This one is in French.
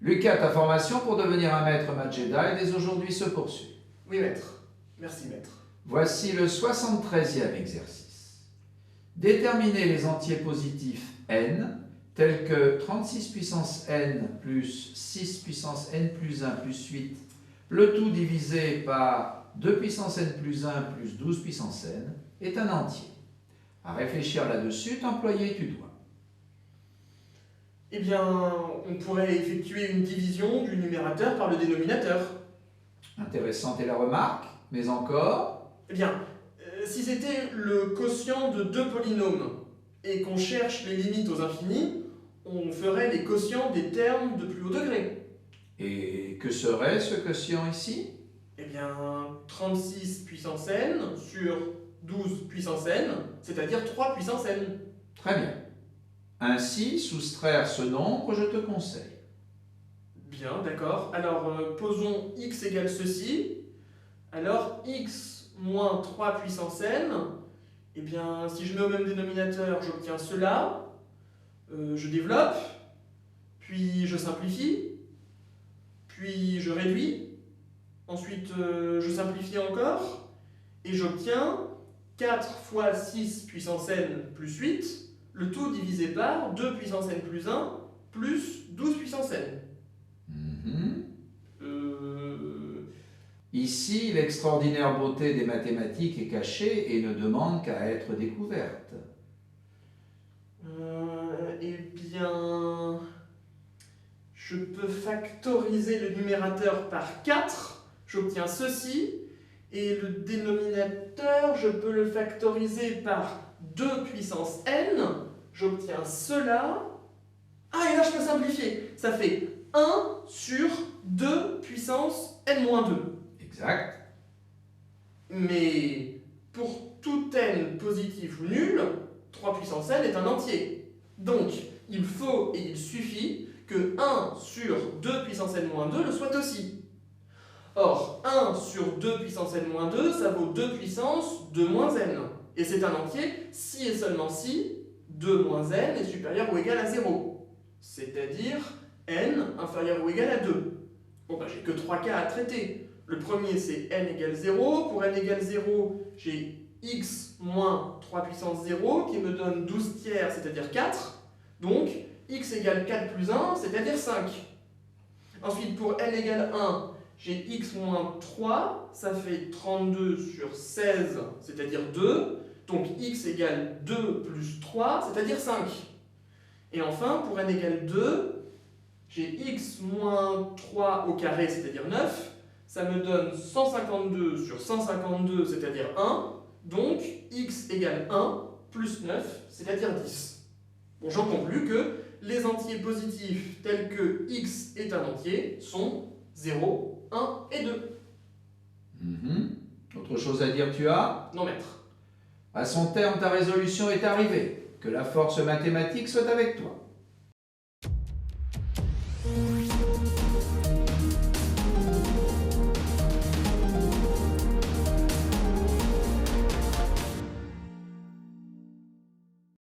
Lucas, ta formation pour devenir un maître Math Jedi dès aujourd'hui se poursuit. Oui, maître. Merci, maître. Voici le 73e exercice. Déterminer les entiers positifs n, tels que 36 puissance n plus 6 puissance n plus 1 plus 8, le tout divisé par 2 puissance n plus 1 plus 12 puissance n, est un entier. À réfléchir là-dessus, t'employer tu dois. Eh bien, on pourrait effectuer une division du numérateur par le dénominateur. Intéressante est la remarque, mais encore... Eh bien, si c'était le quotient de deux polynômes et qu'on cherche les limites aux infinis, on ferait les quotients des termes de plus haut degré. Et que serait ce quotient ici? Eh bien, 36 puissance n sur 12 puissance n, c'est-à-dire 3 puissance n. Très bien. Ainsi, soustraire ce nombre, je te conseille. Bien, d'accord. Alors, posons x égale ceci. Alors, x moins 3 puissance n, eh bien, si je mets au même dénominateur, j'obtiens cela. Je développe, puis je simplifie, puis je réduis. Ensuite, je simplifie encore, et j'obtiens 4 fois 6 puissance n plus 8, le tout divisé par 2 puissance n plus 1 plus 12 puissance n. Ici, l'extraordinaire beauté des mathématiques est cachée et ne demande qu'à être découverte. Eh bien, je peux factoriser le numérateur par 4, j'obtiens ceci, et le dénominateur, je peux le factoriser par 2 puissance n, j'obtiens cela. Ah, et là je peux simplifier, ça fait 1 sur 2 puissance n-2. Exact. Mais pour tout n positif ou nul, 3 puissance n est un entier. Donc, il faut et il suffit que 1 sur 2 puissance n-2 le soit aussi. Or, 1 sur 2 puissance n-2, ça vaut 2 puissance 2 moins n. Et c'est un entier si et seulement si 2 moins n est supérieur ou égal à 0. C'est-à-dire n inférieur ou égal à 2. Bon, bah, j'ai que 3 cas à traiter. Le premier, c'est n égale 0. Pour n égale 0, j'ai x moins 3 puissance 0 qui me donne 12 tiers, c'est-à-dire 4. Donc, x égale 4 plus 1, c'est-à-dire 5. Ensuite, pour n égale 1, j'ai x moins 3, ça fait 32 sur 16, c'est-à-dire 2. Donc, x égale 2 plus 3, c'est-à-dire 5. Et enfin, pour n égale 2, j'ai x moins 3 au carré, c'est-à-dire 9. Ça me donne 152 sur 152, c'est-à-dire 1. Donc, x égale 1 plus 9, c'est-à-dire 10. Bon, j'en conclus que les entiers positifs tels que x est un entier sont 0, 1 et 2. Autre chose à dire tu as? Non, maître. À son terme, ta résolution est arrivée. Que la force mathématique soit avec toi.